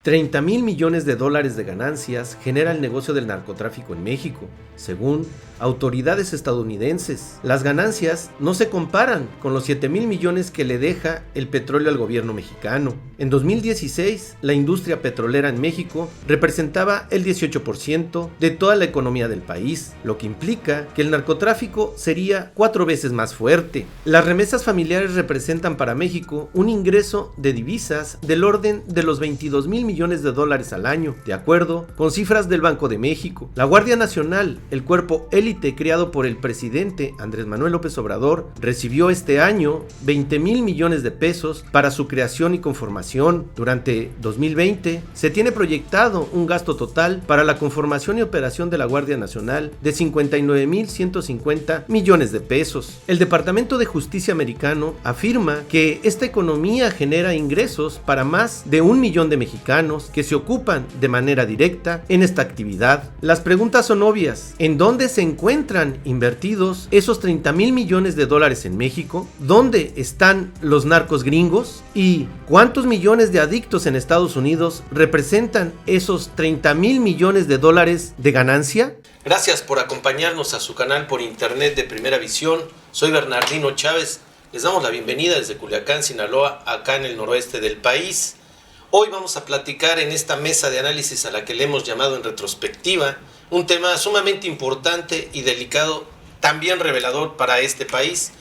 $30,000 millones de ganancias genera el negocio del narcotráfico en México, según autoridades estadounidenses. Las ganancias no se comparan con los 7,000 millones que le deja el petróleo al gobierno mexicano. En 2016, la industria petrolera en México representaba el 18% de toda la economía del país, lo que implica que el narcotráfico sería 4 veces más fuerte. Las remesas familiares representan para México un ingreso de divisas del orden de los $22,000 millones al año, de acuerdo con cifras del Banco de México. La Guardia Nacional, el cuerpo élite creado por el presidente Andrés Manuel López Obrador, recibió este año $20,000 millones para su creación y conformación. Durante 2020 se tiene proyectado un gasto total para la conformación y operación de la Guardia Nacional de $59,150 millones. El Departamento de Justicia americano afirma que esta economía genera ingresos para más de 1 millón de mexicanos que se ocupan de manera directa en esta actividad. Las preguntas son obvias. ¿En dónde se encuentran invertidos esos $30,000 millones en México? ¿Dónde están los narcos gringos? ¿Y cuántos millones de adictos en Estados Unidos representan esos $30,000 millones de ganancia? Gracias por acompañarnos a su canal por internet de Primera Visión. Soy Bernardino Chávez. Les damos la bienvenida desde Culiacán, Sinaloa, acá en el noroeste del país. Hoy vamos a platicar en esta mesa de análisis a la que le hemos llamado en retrospectiva, un tema sumamente importante y delicado, también revelador para este país.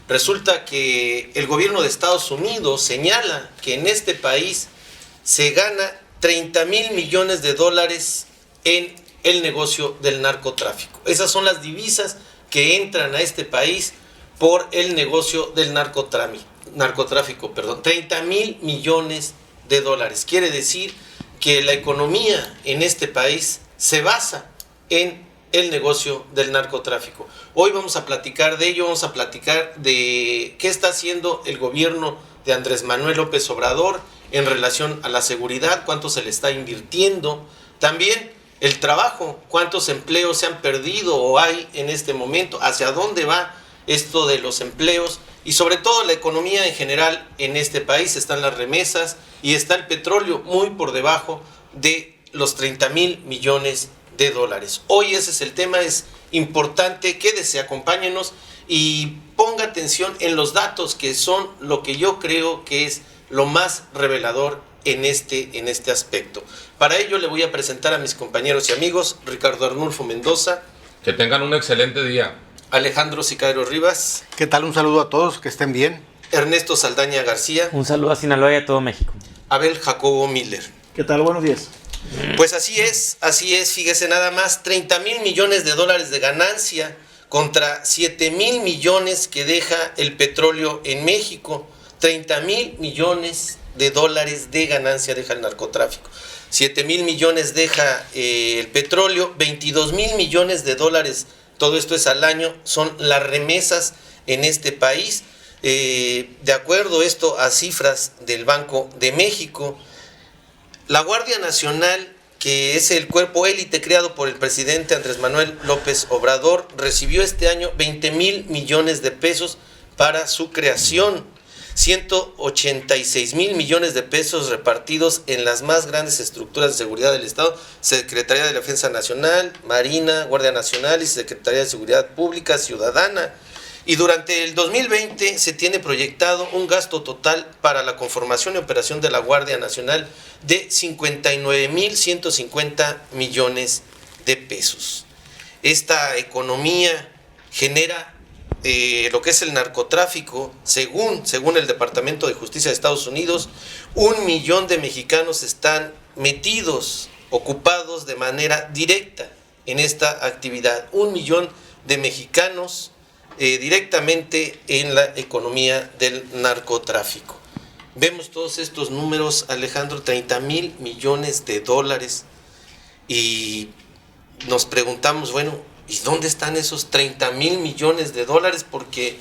Resulta que el gobierno de Estados Unidos señala que en este país se gana $30,000 millones en el negocio del narcotráfico. Esas son las divisas que entran a este país por el negocio del narcotráfico, $30,000 millones. Quiere decir que la economía en este país se basa en el negocio del narcotráfico. Hoy vamos a platicar de ello, vamos a platicar de qué está haciendo el gobierno de Andrés Manuel López Obrador en relación a la seguridad, cuánto se le está invirtiendo, también el trabajo, cuántos empleos se han perdido o hay en este momento, hacia dónde va esto de los empleos y sobre todo la economía en general en este país. Están las remesas y está el petróleo muy por debajo de los $30,000 millones. Hoy ese es el tema, es importante, quédese, acompáñenos y ponga atención en los datos que son lo que yo creo que es lo más revelador en este aspecto. Para ello le voy a presentar a mis compañeros y amigos: Ricardo Arnulfo Mendoza. Que tengan un excelente día. Alejandro Sicario Rivas. ¿Qué tal? Un saludo a todos, que estén bien. Ernesto Saldaña García. Un saludo a Sinaloa y a todo México. Abel Jacobo Miller. ¿Qué tal? Buenos días. Pues así es, fíjese nada más, $30,000 millones de ganancia contra 7,000 millones que deja el petróleo en México. $30,000 millones de ganancia deja el narcotráfico. 7,000 millones deja el petróleo, $22,000 millones, todo esto es al año, son las remesas en este país. De acuerdo esto a cifras del Banco de México, la Guardia Nacional, que es el cuerpo élite creado por el presidente Andrés Manuel López Obrador, recibió este año $20,000 millones para su creación. 186,000 millones repartidos en las más grandes estructuras de seguridad del Estado: Secretaría de la Defensa Nacional, Marina, Guardia Nacional y Secretaría de Seguridad Pública Ciudadana. Y durante el 2020 se tiene proyectado un gasto total para la conformación y operación de la Guardia Nacional de $59,150 millones. Esta economía genera lo que es el narcotráfico. Según el Departamento de Justicia de Estados Unidos, 1 millón de mexicanos están ocupados de manera directa en esta actividad. 1 millón de mexicanos directamente en la economía del narcotráfico. Vemos todos estos números, Alejandro, $30,000 millones y nos preguntamos, bueno, ¿y dónde están esos $30,000 millones? Porque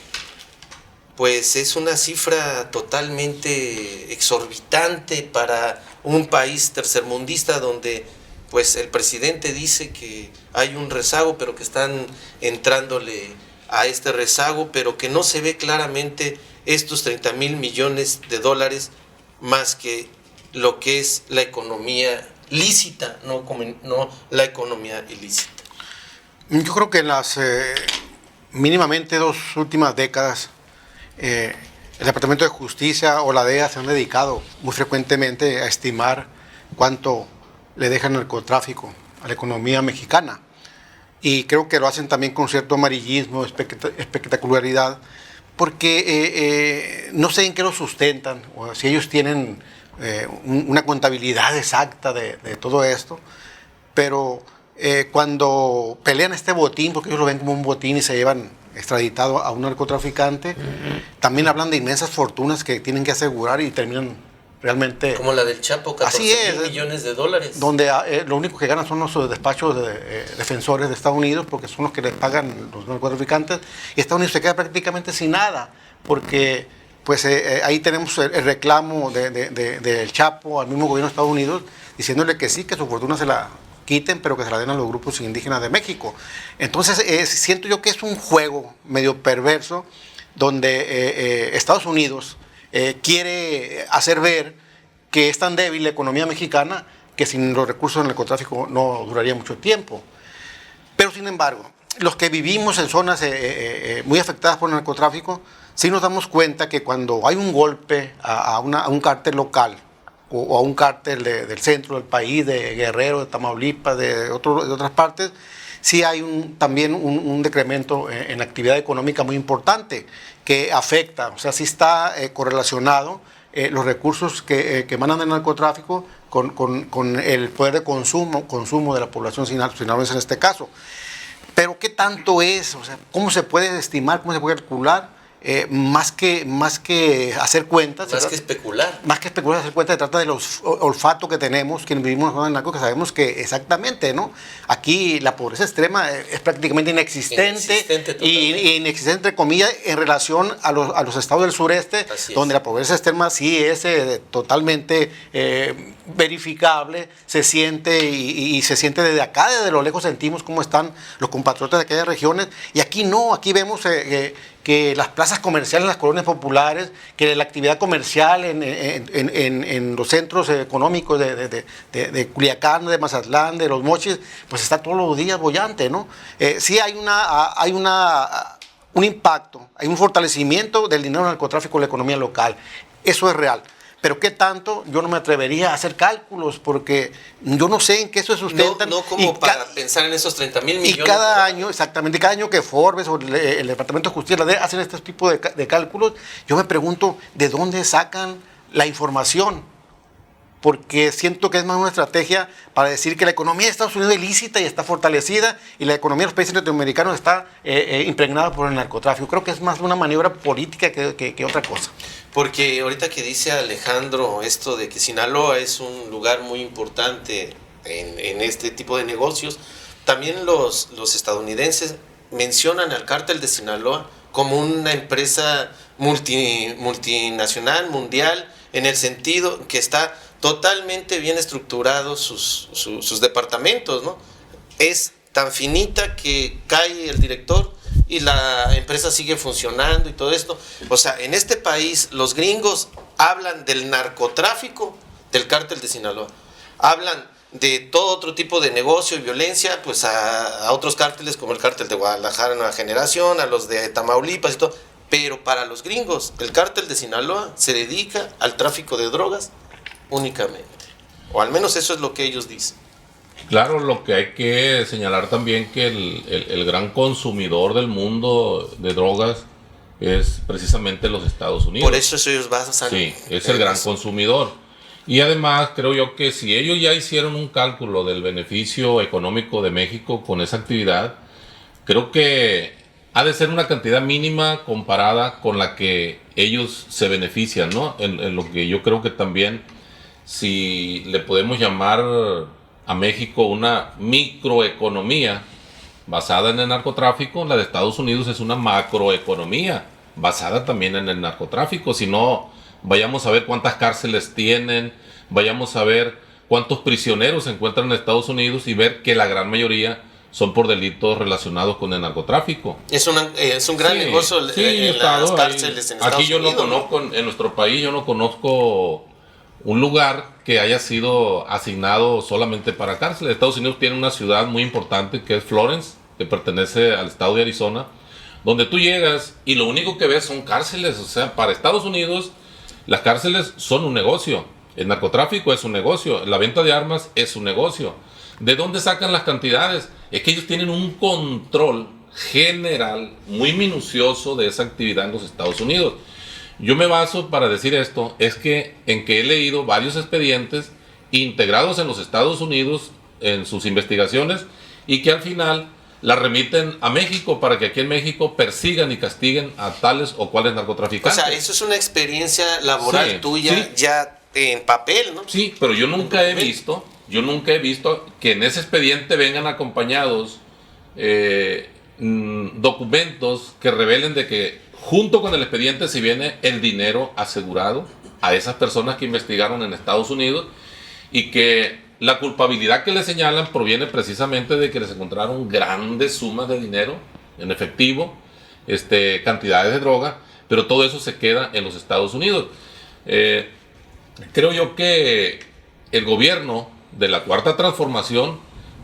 pues es una cifra totalmente exorbitante para un país tercermundista donde pues el presidente dice que hay un rezago, pero que están entrándole a este rezago, pero que no se ve claramente estos $30,000 millones más que lo que es la economía lícita, no la economía ilícita? Yo creo que en las mínimamente 2 últimas décadas, el Departamento de Justicia o la DEA se han dedicado muy frecuentemente a estimar cuánto le deja el narcotráfico a la economía mexicana. Y creo que lo hacen también con cierto amarillismo, espectacularidad, porque no sé en qué lo sustentan, o si ellos tienen una contabilidad exacta de todo esto, pero cuando pelean este botín, porque ellos lo ven como un botín y se llevan extraditado a un narcotraficante, también hablan de inmensas fortunas que tienen que asegurar y terminan realmente... Como la del Chapo, 14,000 millones de dólares. Donde lo único que ganan son los despachos de defensores de Estados Unidos, porque son los que les pagan los narcotraficantes, y Estados Unidos se queda prácticamente sin nada, porque pues ahí tenemos el reclamo del Chapo al mismo gobierno de Estados Unidos, diciéndole que sí, que su fortuna se la quiten, pero que se la den a los grupos indígenas de México. Entonces siento yo que es un juego medio perverso, donde Estados Unidos quiere hacer ver que es tan débil la economía mexicana que sin los recursos del narcotráfico no duraría mucho tiempo. Pero sin embargo, los que vivimos en zonas muy afectadas por el narcotráfico, sí nos damos cuenta que cuando hay un golpe a un cártel local o a un cártel del centro del país, de Guerrero, de Tamaulipas, de otras partes, sí hay también un decremento en la actividad económica muy importante que afecta, o sea, sí está correlacionado los recursos que emanan del narcotráfico con el poder de consumo de la población sinaloense en este caso. Pero ¿qué tanto es? O sea, ¿cómo se puede estimar, cómo se puede calcular? Más que hacer cuentas. Más que especular. Más que especular, hacer cuentas, se trata del olfato que tenemos, quienes vivimos en la zona del narco, que sabemos que exactamente, ¿no? Aquí la pobreza extrema es prácticamente inexistente y inexistente, entre comillas, en relación a los estados del sureste, donde la pobreza extrema sí es totalmente verificable, se siente y se siente desde acá, desde lo lejos sentimos cómo están los compatriotas de aquellas regiones, y aquí no, aquí vemos que las plazas comerciales, las colonias populares, que la actividad comercial en los centros económicos de Culiacán, de Mazatlán, de Los Mochis, pues está todos los días bollante, ¿no? Sí hay un impacto, hay un fortalecimiento del dinero del narcotráfico en la economía local, eso es real. Pero ¿qué tanto? Yo no me atrevería a hacer cálculos porque yo no sé en qué eso se sustenta. No como para pensar en esos 30,000 millones. Y cada año, exactamente, cada año que Forbes o el Departamento de Justicia hacen este tipo de cálculos, yo me pregunto de dónde sacan la información. Porque siento que es más una estrategia para decir que la economía de Estados Unidos es ilícita y está fortalecida y la economía de los países latinoamericanos está impregnada por el narcotráfico. Creo que es más una maniobra política que otra cosa. Porque ahorita que dice Alejandro esto de que Sinaloa es un lugar muy importante en este tipo de negocios, también los estadounidenses mencionan al cártel de Sinaloa como una empresa multinacional, mundial, en el sentido que está totalmente bien estructurados sus departamentos, ¿no? Es tan finita que cae el director y la empresa sigue funcionando y todo esto. O sea, en este país los gringos hablan del narcotráfico del cártel de Sinaloa. Hablan de todo otro tipo de negocio y violencia, pues a otros cárteles como el cártel de Guadalajara, Nueva Generación, a los de Tamaulipas y todo. Pero para los gringos, el cártel de Sinaloa se dedica al tráfico de drogas únicamente. O al menos eso es lo que ellos dicen. Claro, lo que hay que señalar también que el gran consumidor del mundo de drogas es precisamente los Estados Unidos. Por eso ellos basan. Sí, es el gran consumidor. Y además creo yo que si ellos ya hicieron un cálculo del beneficio económico de México con esa actividad, creo que ha de ser una cantidad mínima comparada con la que ellos se benefician, ¿no? En lo que yo creo que también, si le podemos llamar a México una microeconomía basada en el narcotráfico, la de Estados Unidos es una macroeconomía basada también en el narcotráfico. Si no, vayamos a ver cuántas cárceles tienen, vayamos a ver cuántos prisioneros se encuentran en Estados Unidos y ver que la gran mayoría son por delitos relacionados con el narcotráfico. Es un gran negocio en las cárceles en Estados Unidos. Aquí yo no conozco, en nuestro país yo no conozco un lugar que haya sido asignado solamente para cárceles. Estados Unidos tiene una ciudad muy importante que es Florence, que pertenece al estado de Arizona, donde tú llegas y lo único que ves son cárceles. O sea, para Estados Unidos las cárceles son un negocio, el narcotráfico es un negocio, la venta de armas es un negocio. ¿De dónde sacan las cantidades? Es que ellos tienen un control general muy minucioso de esa actividad en los Estados Unidos. Yo me baso para decir esto, es que en que he leído varios expedientes integrados en los Estados Unidos en sus investigaciones y que al final la remiten a México para que aquí en México persigan y castiguen a tales o cuales O narcotraficantes. sea, eso es una experiencia laboral Sí, tuya sí. ya en papel, ¿no? Sí, pero yo nunca he visto que en ese expediente vengan acompañados documentos que revelen de que junto con el expediente se viene el dinero asegurado a esas personas que investigaron en Estados Unidos y que la culpabilidad que le señalan proviene precisamente de que les encontraron grandes sumas de dinero en efectivo, cantidades de droga, pero todo eso se queda en los Estados Unidos. Creo yo que el gobierno de la Cuarta Transformación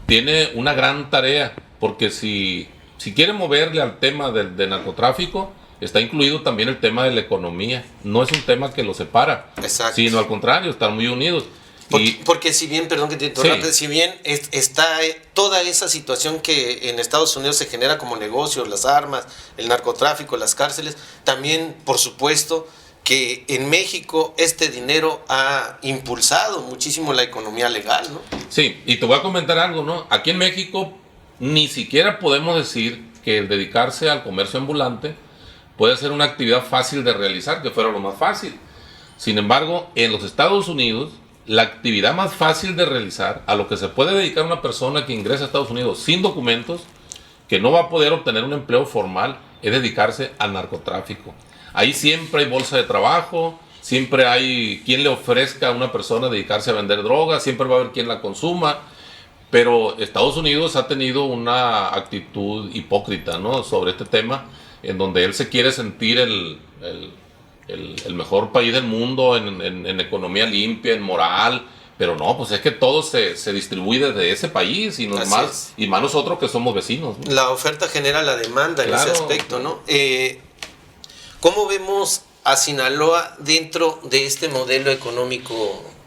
tiene una gran tarea, porque si quiere moverle al tema del narcotráfico, está incluido también el tema de la economía. No es un tema que lo separa, Exacto. sino al contrario, están muy unidos. Porque si bien, perdón que te interrumpa, Sí. si bien está toda esa situación que en Estados Unidos se genera como negocio, las armas, el narcotráfico, las cárceles, también, por supuesto, que en México este dinero ha impulsado muchísimo la economía legal, ¿no? Sí, y te voy a comentar algo, ¿no? Aquí en México ni siquiera podemos decir que el dedicarse al comercio ambulante puede ser una actividad fácil de realizar, que fuera lo más fácil. Sin embargo, en los Estados Unidos, la actividad más fácil de realizar, a lo que se puede dedicar una persona que ingresa a Estados Unidos sin documentos, que no va a poder obtener un empleo formal, es dedicarse al narcotráfico. Ahí siempre hay bolsa de trabajo, siempre hay quien le ofrezca a una persona dedicarse a vender drogas, siempre va a haber quien la consuma, pero Estados Unidos ha tenido una actitud hipócrita, ¿no?, sobre este tema, en donde él se quiere sentir el mejor país del mundo en economía limpia, en moral, pero no, pues es que todo se distribuye desde ese país y más nosotros que somos vecinos, ¿no? La oferta genera la demanda, Claro. en ese aspecto, ¿no? ¿Cómo vemos a Sinaloa dentro de este modelo económico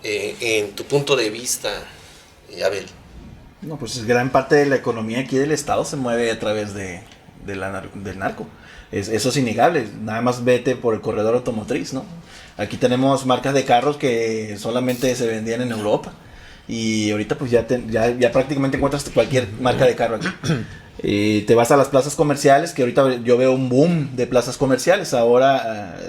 en tu punto de vista, Abel? No, pues gran parte de la economía aquí del estado se mueve a través del narco. Eso es innegable. Nada más vete por el corredor automotriz, ¿no? Aquí tenemos marcas de carros que solamente se vendían en Europa. Y ahorita pues ya prácticamente encuentras cualquier marca de carro aquí. Te vas a las plazas comerciales, que ahorita yo veo un boom de plazas comerciales. Ahora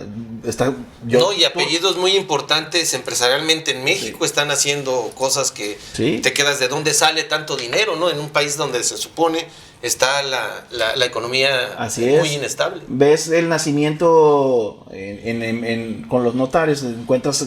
Y apellidos muy importantes empresarialmente en México están haciendo cosas que te quedas de dónde sale tanto dinero, ¿no? En un país donde se supone está la economía muy inestable. Ves el nacimiento con los notarios, encuentras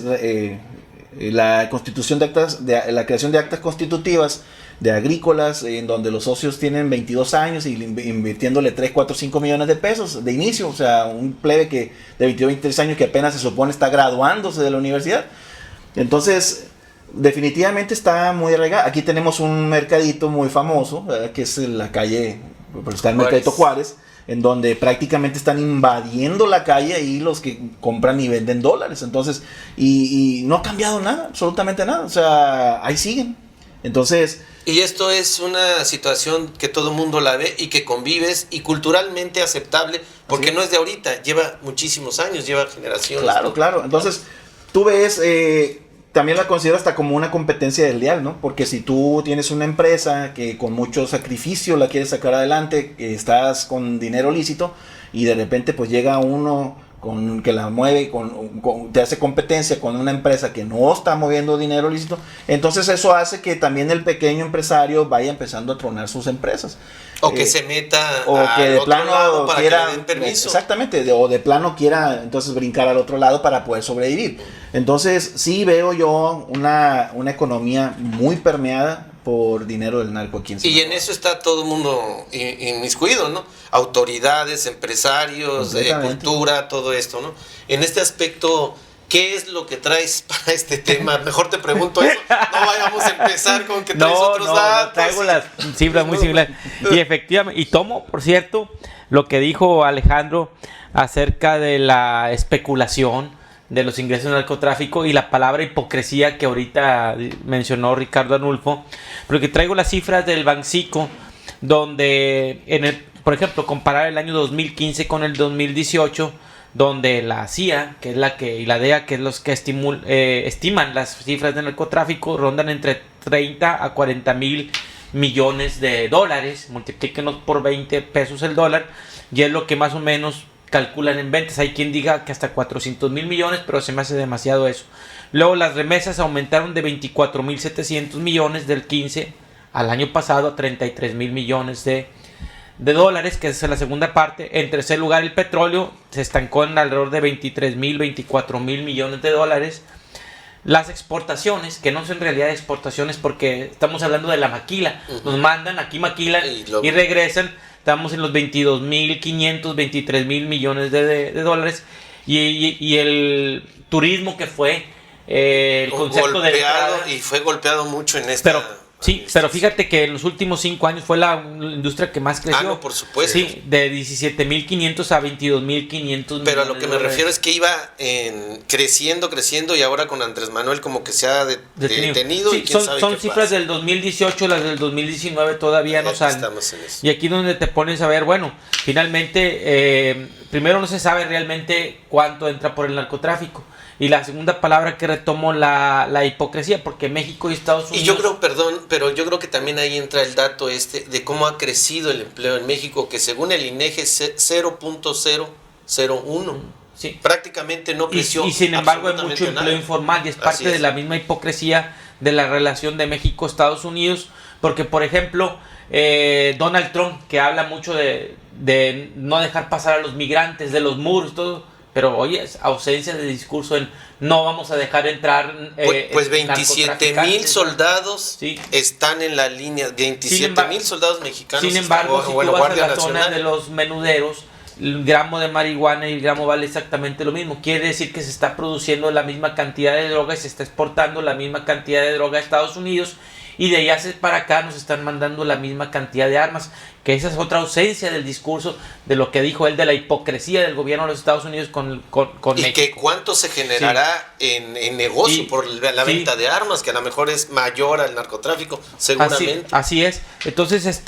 la constitución de actas, la creación de actas constitutivas de agrícolas, en donde los socios tienen 22 años y invirtiéndole 3, 4, 5 millones de pesos de inicio. O sea, un plebe de 22, 23 años que apenas se supone está graduándose de la universidad. Entonces, definitivamente está muy arraigado. Aquí tenemos un mercadito muy famoso, ¿verdad?, que es la calle, pero está el Mercadito Juárez, en donde prácticamente están invadiendo la calle ahí los que compran y venden dólares. Entonces, y no ha cambiado nada, absolutamente nada. O sea, ahí siguen. Entonces, y esto es una situación que todo el mundo la ve y que convives y culturalmente aceptable, porque no es de ahorita, lleva muchísimos años, lleva generaciones. Claro. Entonces, tú ves, también la considero hasta como una competencia desleal, ¿no? Porque si tú tienes una empresa que con mucho sacrificio la quieres sacar adelante, que estás con dinero lícito y de repente pues llega uno que la mueve, te hace competencia con una empresa que no está moviendo dinero lícito, entonces eso hace que también el pequeño empresario vaya empezando a tronar sus empresas. O que se meta o que de plano para quiera, que le den permiso. Exactamente, o de plano quiera entonces brincar al otro lado para poder sobrevivir. Entonces sí veo yo una economía muy permeada por dinero del narco aquí en Sinaloa. Y en eso está todo el mundo inmiscuido, ¿no? Autoridades, empresarios, cultura, todo esto, ¿no? En este aspecto, ¿Qué es lo que traes para este tema? Mejor te pregunto eso. No vayamos a empezar con que traes otros datos. No, traigo las cifras muy similares. Y efectivamente, y tomo, por cierto, lo que dijo Alejandro acerca de la especulación de los ingresos del narcotráfico y la palabra hipocresía que ahorita mencionó Ricardo Arnulfo, porque traigo las cifras del Banxico, donde, por ejemplo, comparar el año 2015 con el 2018, donde la CIA, que es y la DEA, que es los que estiman las cifras de narcotráfico, rondan entre 30 a 40 mil millones de dólares, multiplíquenos por 20 pesos el dólar, y es lo que más o menos calculan en ventas. Hay quien diga que hasta 400 mil millones, pero se me hace demasiado eso. Luego las remesas aumentaron de 24.700 millones del 15 al año pasado a 33 mil millones de dólares, que es la segunda parte. En tercer lugar, el petróleo se estancó en alrededor de 24 mil millones de dólares. Las exportaciones, que no son en realidad exportaciones porque estamos hablando de la maquila, nos mandan, aquí maquilan y regresan, estamos en los 22.500, 23 mil millones de dólares. Y el turismo, que fue el concepto de entrada, y fue golpeado mucho en esta... Sí, pero fíjate que en los últimos 5 años fue la industria que más creció. No, por supuesto. Sí, de 17.500 a 22.500. Pero a lo que me refiero es que iba creciendo y ahora con Andrés Manuel como que se ha detenido. Sí, y quién sabe son qué cifras pasa. del 2018, las del 2019 todavía no salen. Estamos en eso. Y aquí donde te pones a ver, bueno, finalmente, primero no se sabe realmente cuánto entra por el narcotráfico. Y la segunda palabra que retomo, la hipocresía, porque México y Estados Unidos... Y yo creo, pero yo creo que también ahí entra el dato de cómo ha crecido el empleo en México, que según el INEGI es 0.001. Sí. Prácticamente no creció. Y sin embargo hay mucho absolutamente empleo nada. informal, y es parte de la misma hipocresía de la relación de México-Estados Unidos, porque por ejemplo Donald Trump, que habla mucho de no dejar pasar a los migrantes, de los muros, todo, pero oye, es ausencia de discurso en no vamos a dejar entrar pues 27,000 soldados están en la línea, 27,000 soldados mexicanos. Sin embargo, si tú vas Guardia a la Nacional, zona de los menuderos, el gramo de marihuana y el gramo vale exactamente lo mismo. Quiere decir que se está produciendo la misma cantidad de droga y se está exportando la misma cantidad de droga a Estados Unidos, y de allá para acá nos están mandando la misma cantidad de armas, que esa es otra ausencia del discurso de lo que dijo él, de la hipocresía del gobierno de los Estados Unidos con y México. que cuánto se generará en negocio por la venta de armas, que a lo mejor es mayor al narcotráfico, seguramente. Así es. Entonces,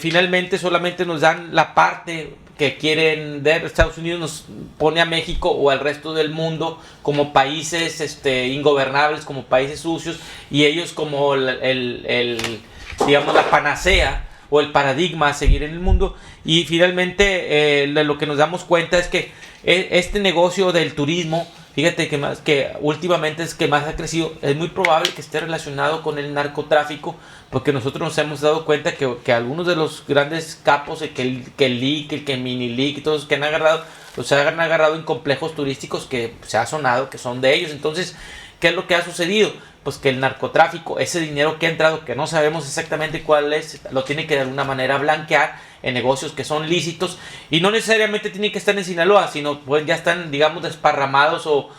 finalmente solamente nos dan la parte que quieren ver. Estados Unidos nos pone a México o al resto del mundo como países ingobernables, como países sucios, y ellos como digamos, la panacea o el paradigma a seguir en el mundo. Y finalmente lo que nos damos cuenta es que este negocio del turismo, fíjate que últimamente es que más ha crecido, es muy probable que esté relacionado con el narcotráfico, porque nosotros nos hemos dado cuenta que algunos de los grandes capos, que el Lick, el Mini Lick, todos que han agarrado, los han agarrado en complejos turísticos que se ha sonado que son de ellos. Entonces, ¿qué es lo que ha sucedido? Pues que el narcotráfico, ese dinero que ha entrado, que no sabemos exactamente cuál es, lo tiene que de alguna manera blanquear en negocios que son lícitos, y no necesariamente tienen que estar en Sinaloa, sino pues ya están, digamos, desparramados o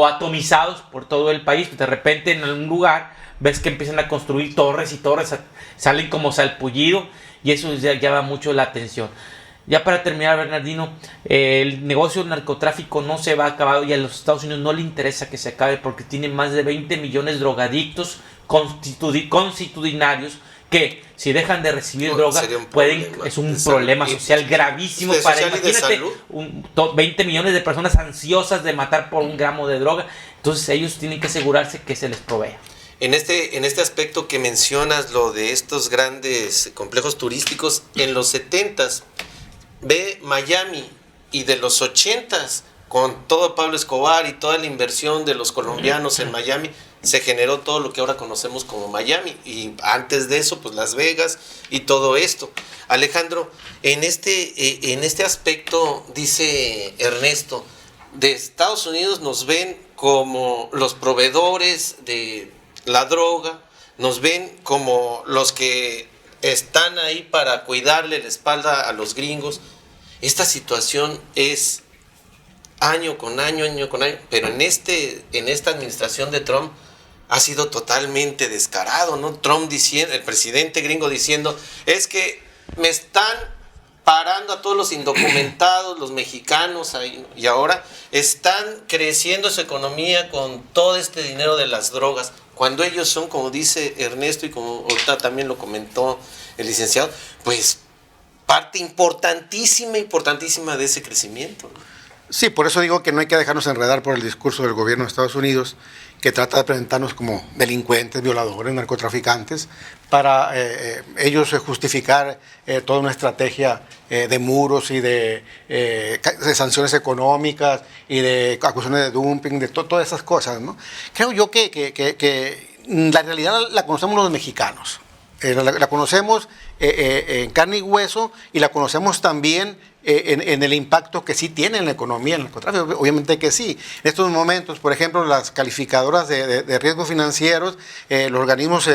atomizados por todo el país. De repente en algún lugar ves que empiezan a construir torres y torres, salen como salpullido, y eso ya llama mucho la atención. Ya para terminar, Bernardino, el negocio del narcotráfico no se va a acabar, y a los Estados Unidos no le interesa que se acabe, porque tienen más de 20 millones de drogadictos constitucionarios que, si dejan de recibir droga, es un problema social gravísimo para ellos. Imagínate 20 millones de personas ansiosas de matar por un gramo de droga. Entonces ellos tienen que asegurarse que se les provea. En este aspecto que mencionas, lo de estos grandes complejos turísticos, en los 70s, ve Miami, y de los 80s, con todo Pablo Escobar y toda la inversión de los colombianos en Miami, se generó todo lo que ahora conocemos como Miami, y antes de eso pues Las Vegas y todo esto. Alejandro, en este aspecto, dice Ernesto, de Estados Unidos nos ven como los proveedores de la droga, nos ven como los que están ahí para cuidarle la espalda a los gringos. Esta situación es año con año, pero en esta administración de Trump ha sido totalmente descarado, ¿no? Trump diciendo, el presidente gringo diciendo, es que me están parando a todos los indocumentados, los mexicanos ahí, y ahora están creciendo su economía con todo este dinero de las drogas, cuando ellos son, como dice Ernesto y como ahorita también lo comentó el licenciado, pues parte importantísima de ese crecimiento. Sí, por eso digo que no hay que dejarnos enredar por el discurso del gobierno de Estados Unidos, que trata de presentarnos como delincuentes, violadores, narcotraficantes, para ellos justificar toda una estrategia de muros y de sanciones económicas y de acusaciones de dumping, de todas esas cosas, ¿no? Creo yo que la realidad la conocemos los mexicanos. La conocemos en carne y hueso y la conocemos también en el impacto que sí tiene en la economía, en el narcotráfico, obviamente que sí. En estos momentos, por ejemplo, las calificadoras de riesgos financieros, los organismos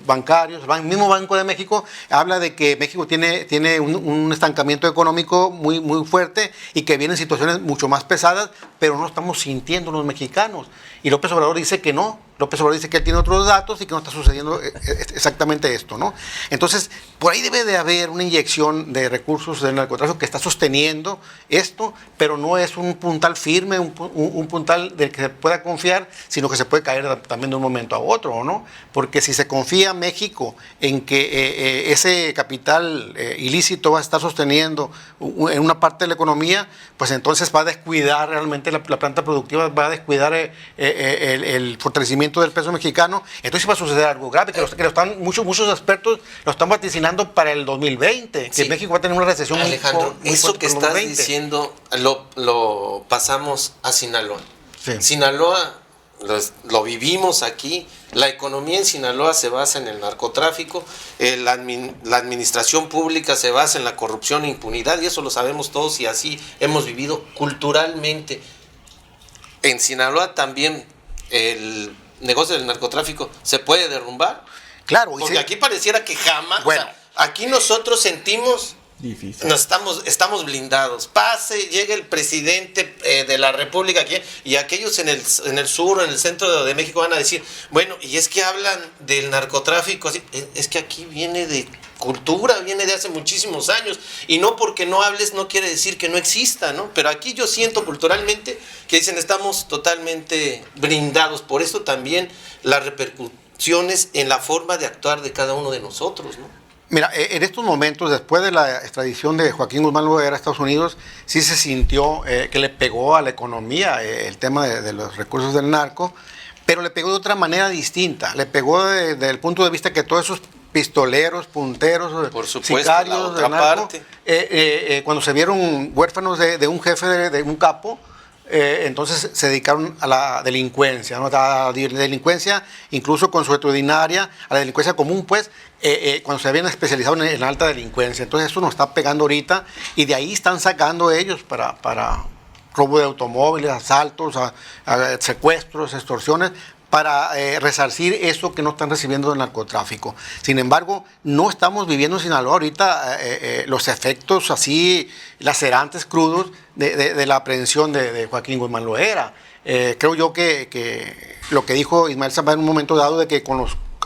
bancarios, el mismo Banco de México, habla de que México tiene un estancamiento económico muy fuerte y que vienen situaciones mucho más pesadas, pero no lo estamos sintiendo los mexicanos. Y López Obrador dice que no. López Obrador dice que él tiene otros datos y que no está sucediendo exactamente esto, ¿no? Entonces, por ahí debe de haber una inyección de recursos del narcotráfico que está sosteniendo esto, pero no es un puntal firme, un puntal del que se pueda confiar, sino que se puede caer también de un momento a otro, ¿no? Porque si se confía México en que ese capital ilícito va a estar sosteniendo en una parte de la economía, pues entonces va a descuidar realmente la planta productiva, va a descuidar el fortalecimiento del peso mexicano, entonces va a suceder algo grave, que lo están, muchos expertos lo están vaticinando para el 2020, que sí. México va a tener una recesión Alejandro, muy eso fuerte que estás diciendo lo pasamos a Sinaloa. Sí. Sinaloa lo vivimos aquí, la economía en Sinaloa se basa en el narcotráfico, la administración pública se basa en la corrupción e impunidad, y eso lo sabemos todos y así hemos vivido culturalmente. En Sinaloa también el negocio del narcotráfico se puede derrumbar. Claro, porque aquí pareciera que jamás. Bueno, o sea, aquí nosotros sentimos. Difícil. Estamos blindados. Llega el presidente de la República aquí, y aquellos en el sur, en el centro de México van a decir, bueno, y es que hablan del narcotráfico, así, es que aquí viene de cultura, viene de hace muchísimos años, y no porque no hables no quiere decir que no exista, ¿no? Pero aquí yo siento culturalmente que dicen estamos totalmente blindados, por eso también las repercusiones en la forma de actuar de cada uno de nosotros, ¿no? Mira, en estos momentos, después de la extradición de Joaquín Guzmán Loera a Estados Unidos, sí se sintió que le pegó a la economía el tema de los recursos del narco, pero le pegó de otra manera distinta. Le pegó desde el punto de vista que todos esos pistoleros, punteros, por supuesto, sicarios la otra del narco, parte. cuando se vieron huérfanos de un jefe, de un capo, entonces se dedicaron a la delincuencia, ¿no? A la delincuencia incluso consuetudinaria, a la delincuencia común, pues, cuando se habían especializado en la alta delincuencia. Entonces eso nos está pegando ahorita y de ahí están sacando ellos para robo de automóviles, asaltos, secuestros, extorsiones, para resarcir eso que no están recibiendo del narcotráfico. Sin embargo, no estamos viviendo en Sinaloa ahorita los efectos así lacerantes, crudos, de la aprehensión de Joaquín Guzmán Loera. Creo yo que lo que dijo Ismael Zambada en un momento dado, de que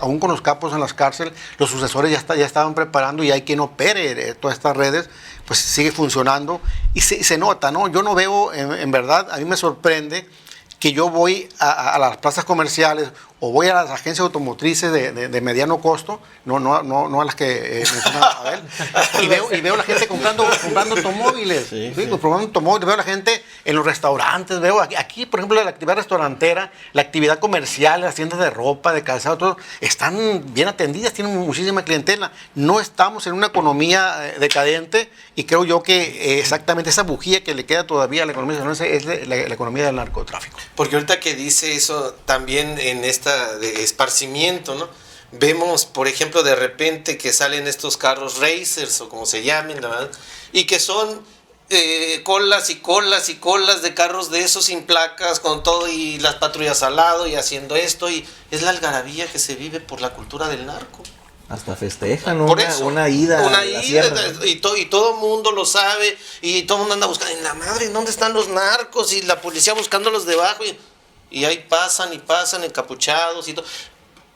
aún con los capos en las cárceles, los sucesores ya estaban preparando y hay quien opere todas estas redes, pues sigue funcionando y se nota, ¿no? Yo no veo, en verdad, a mí me sorprende que yo voy a las plazas comerciales o voy a las agencias automotrices de mediano costo, no a las que mencionaba Abel, y veo a la gente comprando automóviles, comprando automóviles, veo a la gente en los restaurantes, veo aquí, por ejemplo, la actividad restaurantera, la actividad comercial, las tiendas de ropa, de calzado, todo, están bien atendidas, tienen muchísima clientela. No estamos en una economía decadente y creo yo que exactamente esa bujía que le queda todavía a la economía es la economía del narcotráfico. Porque ahorita que dice eso, también en esta de esparcimiento, ¿no? Vemos, por ejemplo, de repente que salen estos carros racers o como se llamen, ¿verdad? Y que son colas y colas y colas de carros de esos sin placas, con todo y las patrullas al lado y haciendo esto, y es la algarabía que se vive por la cultura del narco. Hasta festejan Por eso, una ida. Una a la ida, sierra. y todo el mundo lo sabe, y todo el mundo anda buscando. En la madre, ¿dónde están los narcos? Y la policía buscándolos debajo, y ahí pasan encapuchados y todo.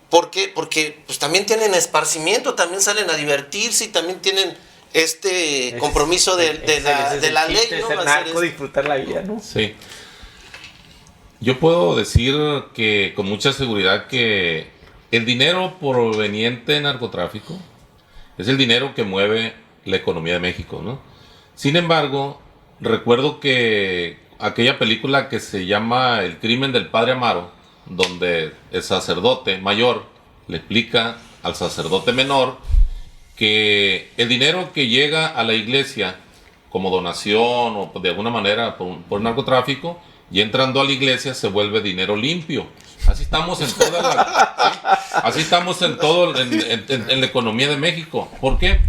¿Por qué? Porque pues también tienen esparcimiento, también salen a divertirse y también tienen compromiso de la ley, ¿no? ¿no? El narco, disfrutar la vida, ¿no? Sí. Yo puedo decir que con mucha seguridad que el dinero proveniente de narcotráfico es el dinero que mueve la economía de México, ¿no? Sin embargo, recuerdo que aquella película que se llama El crimen del padre Amaro, donde el sacerdote mayor le explica al sacerdote menor que el dinero que llega a la iglesia como donación o de alguna manera por narcotráfico, y entrando a la iglesia se vuelve dinero limpio. Así estamos en toda ¿sí? Así estamos en todo en la economía de México. ¿Por qué?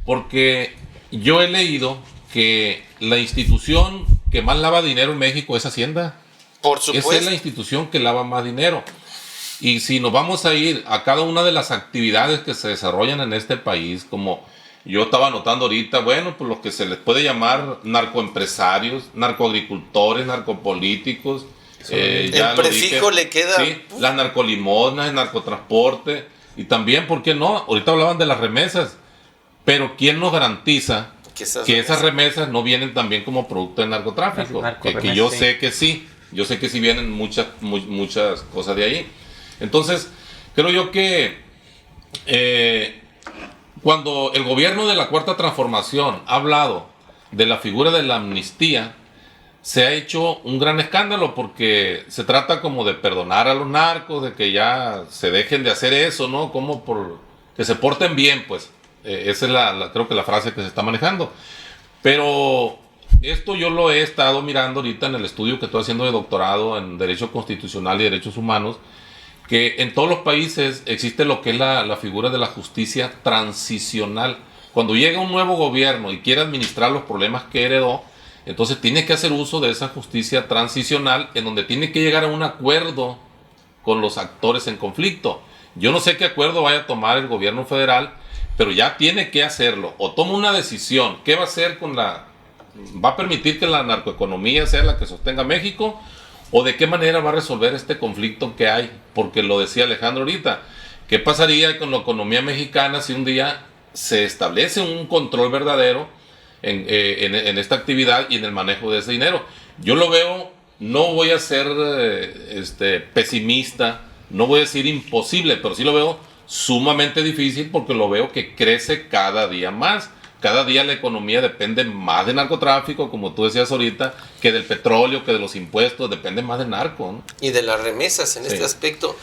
Porque yo he leído que la institución que más lava dinero en México es Hacienda. Por supuesto. Esa es la institución que lava más dinero. Y si nos vamos a ir a cada una de las actividades que se desarrollan en este país, como yo estaba notando ahorita, bueno, pues lo que se les puede llamar narcoempresarios, narcoagricultores, narcopolíticos. El prefijo le queda. Sí, las narcolimonas, el narcotransporte. Y también, ¿por qué no? Ahorita hablaban de las remesas. Pero ¿quién nos garantiza que esas remesas no vienen también como producto del narcotráfico? Que yo sé que sí. Yo sé que sí vienen muchas cosas de ahí. Entonces, creo yo que cuando el gobierno de la Cuarta Transformación ha hablado de la figura de la amnistía, se ha hecho un gran escándalo porque se trata como de perdonar a los narcos, de que ya se dejen de hacer eso, ¿no? Como por que se porten bien, pues. Esa es creo que la frase que se está manejando. Pero esto yo lo he estado mirando ahorita en el estudio que estoy haciendo de doctorado en Derecho Constitucional y Derechos Humanos, que en todos los países existe lo que es la figura de la justicia transicional. Cuando llega un nuevo gobierno y quiere administrar los problemas que heredó, entonces tiene que hacer uso de esa justicia transicional en donde tiene que llegar a un acuerdo con los actores en conflicto. Yo no sé qué acuerdo vaya a tomar el gobierno federal, pero ya tiene que hacerlo. O toma una decisión. ¿Qué va a hacer va a permitir que la narcoeconomía sea la que sostenga México? ¿O de qué manera va a resolver este conflicto que hay? Porque lo decía Alejandro ahorita. ¿Qué pasaría con la economía mexicana si un día se establece un control verdadero en esta actividad y en el manejo de ese dinero? Yo lo veo, no voy a ser pesimista, no voy a decir imposible, pero sí lo veo sumamente difícil porque lo veo que crece cada día más. Cada día la economía depende más de narcotráfico, como tú decías ahorita, que del petróleo, que de los impuestos, depende más del narco, ¿no? Y de las remesas en este aspecto.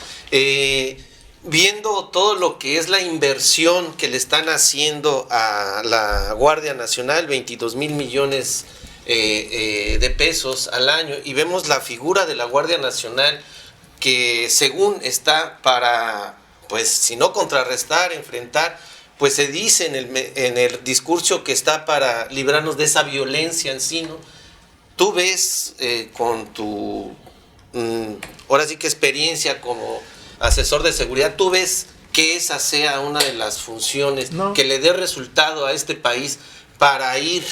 Viendo todo lo que es la inversión que le están haciendo a la Guardia Nacional, 22,000 millones de pesos al año, y vemos la figura de la Guardia Nacional que según está para, pues si no contrarrestar, enfrentar, pues se dice en el discurso que está para librarnos de esa violencia en sí, ¿no? Tú ves con tu, ahora sí que experiencia como asesor de seguridad, tú ves que esa sea una de las funciones que le dé resultado a este país para ir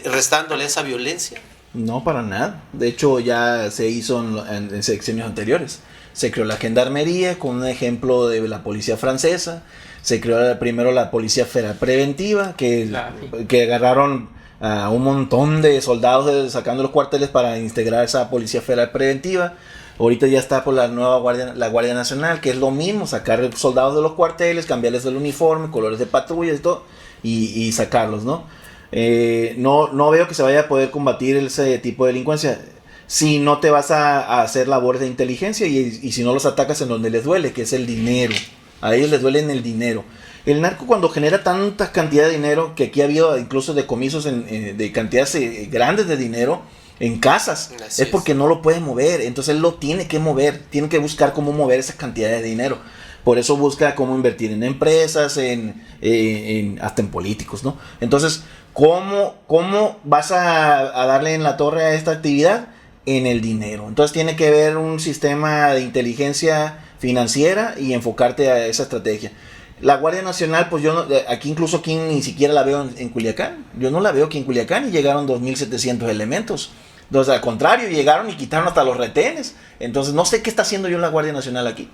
restándole esa violencia. No, para nada. De hecho, ya se hizo en sexenios anteriores. Se creó la gendarmería con un ejemplo de la policía francesa. Se creó primero la Policía Federal Preventiva, que agarraron a un montón de soldados sacando los cuarteles para integrar esa Policía Federal Preventiva. Ahorita ya está por la nueva Guardia Nacional, que es lo mismo, sacar soldados de los cuarteles, cambiarles el uniforme, colores de patrullas y todo, y sacarlos, ¿no? No veo que se vaya a poder combatir ese tipo de delincuencia si no te vas a hacer labores de inteligencia y si no los atacas en donde les duele, que es el dinero. A ellos les duele en el dinero. El narco, cuando genera tanta cantidad de dinero, que aquí ha habido incluso decomisos de cantidades grandes de dinero en casas, es porque no lo puede mover. Entonces él lo tiene que mover, tiene que buscar cómo mover esa cantidad de dinero. Por eso busca cómo invertir en empresas, hasta en políticos, ¿no? Entonces, ¿cómo vas a darle en la torre a esta actividad? En el dinero. Entonces tiene que haber un sistema de inteligencia financiera y enfocarte a esa estrategia. La Guardia Nacional, pues yo aquí ni siquiera la veo en Culiacán. Yo no la veo aquí en Culiacán y llegaron 2.700 elementos. Entonces, al contrario, llegaron y quitaron hasta los retenes. Entonces, no sé qué está haciendo yo la Guardia Nacional aquí.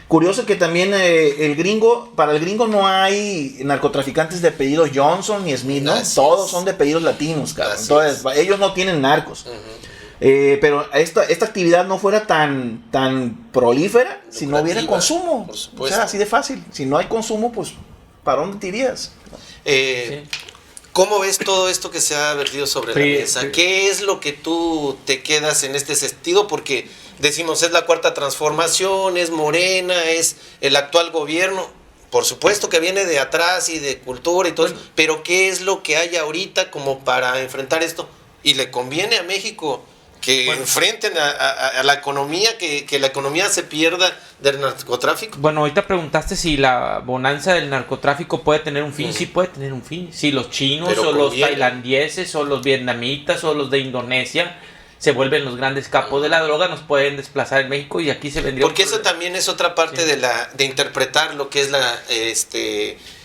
Curioso que también para el gringo no hay narcotraficantes de apellidos Johnson ni Smith, ¿no? Todos son de apellidos latinos, cabrón. Entonces, ellos no tienen narcos. Pero esta actividad no fuera tan prolífera si no hubiera consumo. Por O supuesto. sea, así de fácil. Si no hay consumo, pues, ¿para dónde te irías? ¿Cómo ves todo esto que se ha vertido sobre la mesa? ¿Qué es lo que tú te quedas en este sentido? Porque decimos, es la cuarta transformación, es Morena, es el actual gobierno. Por supuesto que viene de atrás y de cultura y todo eso, pero ¿qué es lo que hay ahorita como para enfrentar esto? Y le conviene a México que enfrenten a la economía, que la economía se pierda del narcotráfico. Bueno, ahorita preguntaste si la bonanza del narcotráfico puede tener un fin. Sí puede tener un fin. Si los chinos o los tailandeses o los vietnamitas o los de Indonesia se vuelven los grandes capos de la droga, nos pueden desplazar en México y aquí se vendría. Porque eso también es otra parte de interpretar lo que es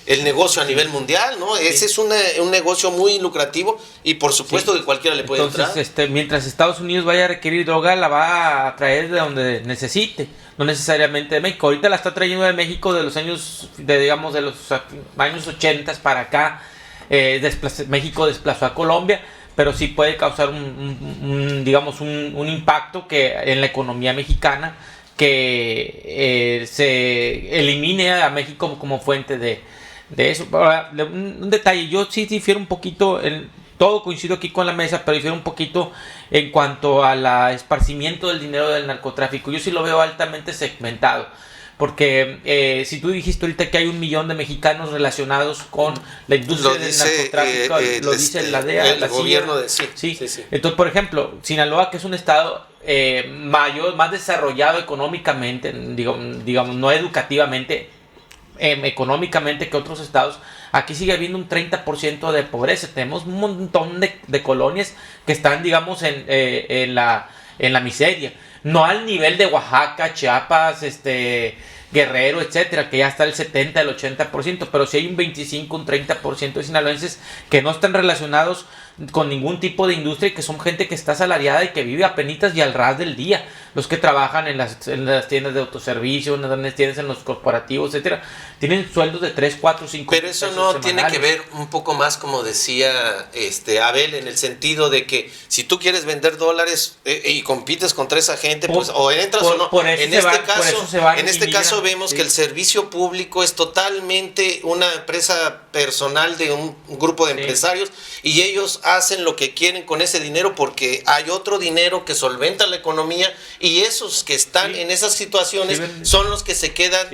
el negocio a nivel mundial, ¿no? Sí. Ese es un negocio muy lucrativo y por supuesto que cualquiera le puede entrar. Mientras Estados Unidos vaya a requerir droga, la va a traer de donde necesite, no necesariamente de México. Ahorita la está trayendo de México de los años 80 para acá. México desplazó a Colombia, pero sí puede causar un impacto en la economía mexicana que se elimine a México como fuente de eso. Ahora, un detalle, yo sí difiero un poquito, todo coincido aquí con la mesa, pero difiero un poquito en cuanto al esparcimiento del dinero del narcotráfico. Yo sí lo veo altamente segmentado. Porque si tú dijiste ahorita que hay 1 millón de mexicanos relacionados con la industria del narcotráfico, lo dice la DEA, el gobierno de sí. Entonces, por ejemplo, Sinaloa, que es un estado más desarrollado económicamente, digamos no educativamente, económicamente que otros estados, aquí sigue habiendo un 30% de pobreza. Tenemos un montón de colonias que están, digamos, en la miseria. No al nivel de Oaxaca, Chiapas, Guerrero, etcétera, que ya está el 70, el 80%, pero sí hay un 25, un 30% de sinaloenses que no están relacionados con ningún tipo de industria y que son gente que está asalariada y que vive a penitas y al ras del día. Los que trabajan en las tiendas de autoservicio, en las tiendas, en los corporativos, etcétera, tienen sueldos de 3, 4, 5 Pero eso no tiene que ver un poco más, como decía Abel, en el sentido de que si tú quieres vender dólares y compites contra esa gente, pues o entras o no. En este caso vemos que el servicio público es totalmente una empresa personal de un grupo de empresarios y ellos hacen lo que quieren con ese dinero porque hay otro dinero que solventa la economía y esos que están en esas situaciones son los que se quedan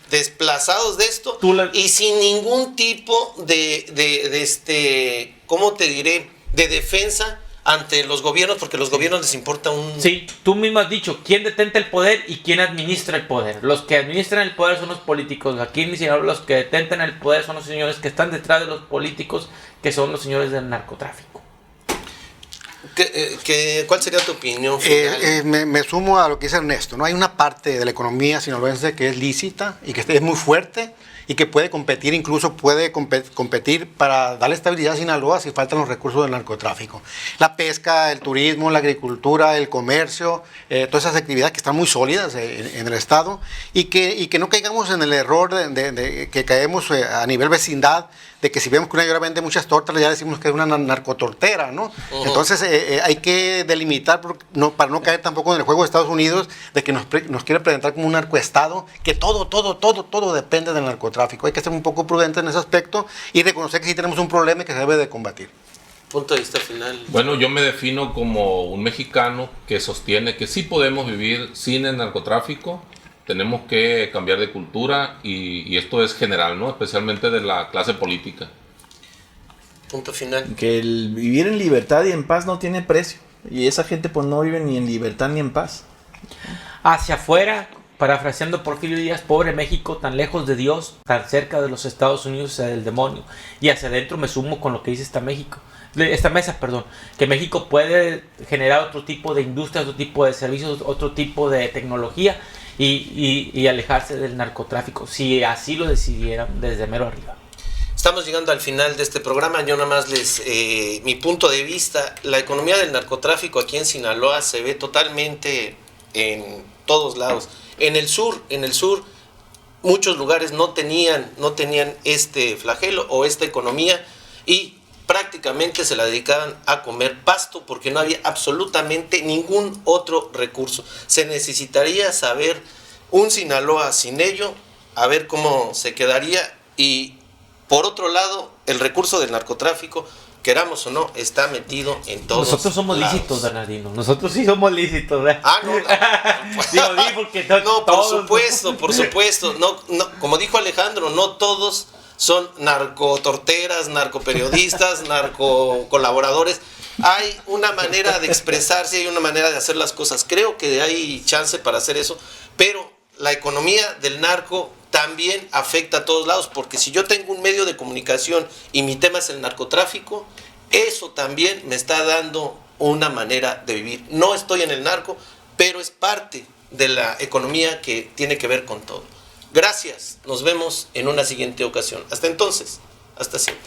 desplazados de esto y sin ningún tipo de ¿cómo te diré? De defensa ante los gobiernos, porque a los gobiernos les importa un... Sí, tú mismo has dicho, ¿quién detenta el poder y quién administra el poder? Los que administran el poder son los políticos. Aquí en Sinaloa los que detentan el poder son los señores que están detrás de los políticos, que son los señores del narcotráfico. ¿Cuál sería tu opinión final? Me sumo a lo que dice Ernesto, ¿no? Hay una parte de la economía sinaloense que es lícita y que es muy fuerte y que puede competir, incluso puede competir para darle estabilidad a Sinaloa si faltan los recursos del narcotráfico. La pesca, el turismo, la agricultura, el comercio, todas esas actividades que están muy sólidas en el Estado y que no caigamos en el error de que caemos a nivel vecindad, de que si vemos que una señora vende muchas tortas, ya decimos que es una narcotortera, ¿no? Uh-huh. Entonces hay que delimitar para no caer tampoco en el juego de Estados Unidos de que nos quiere presentar como un narcoestado, que todo depende del narcotráfico. Hay que ser un poco prudente en ese aspecto y reconocer que sí tenemos un problema y que se debe de combatir. Punto de vista final. Bueno, yo me defino como un mexicano que sostiene que sí podemos vivir sin el narcotráfico. Tenemos que cambiar de cultura y esto es general, ¿no? Especialmente de la clase política. Punto final. Que el vivir en libertad y en paz no tiene precio. Y esa gente pues no vive ni en libertad ni en paz. Hacia afuera, parafraseando Porfirio Díaz, pobre México, tan lejos de Dios, tan cerca de los Estados Unidos y del demonio. Y hacia adentro me sumo con lo que dice esta mesa, que México puede generar otro tipo de industria, otro tipo de servicios, otro tipo de tecnología y alejarse del narcotráfico, si así lo decidieran desde mero arriba. Estamos llegando al final de este programa. Yo nada más mi punto de vista, la economía del narcotráfico aquí en Sinaloa se ve totalmente en todos lados. En el sur, muchos lugares no tenían este flagelo o esta economía y prácticamente se la dedicaban a comer pasto porque no había absolutamente ningún otro recurso. Se necesitaría saber un Sinaloa sin ello, a ver cómo se quedaría. Y por otro lado, el recurso del narcotráfico, queramos o no, está metido en todos Nosotros somos lados. lícitos, Bernardino. Nosotros sí somos lícitos, ¿verdad? Ah, no. Digo, porque No, por todos- supuesto. No, como dijo Alejandro, no todos son narcotorteras, narcoperiodistas, narcocolaboradores. Hay una manera de expresarse, hay una manera de hacer las cosas. Creo que hay chance para hacer eso, pero la economía del narco también afecta a todos lados, porque si yo tengo un medio de comunicación y mi tema es el narcotráfico, eso también me está dando una manera de vivir. No estoy en el narco, pero es parte de la economía que tiene que ver con todo. Gracias, nos vemos en una siguiente ocasión. Hasta entonces, hasta siempre.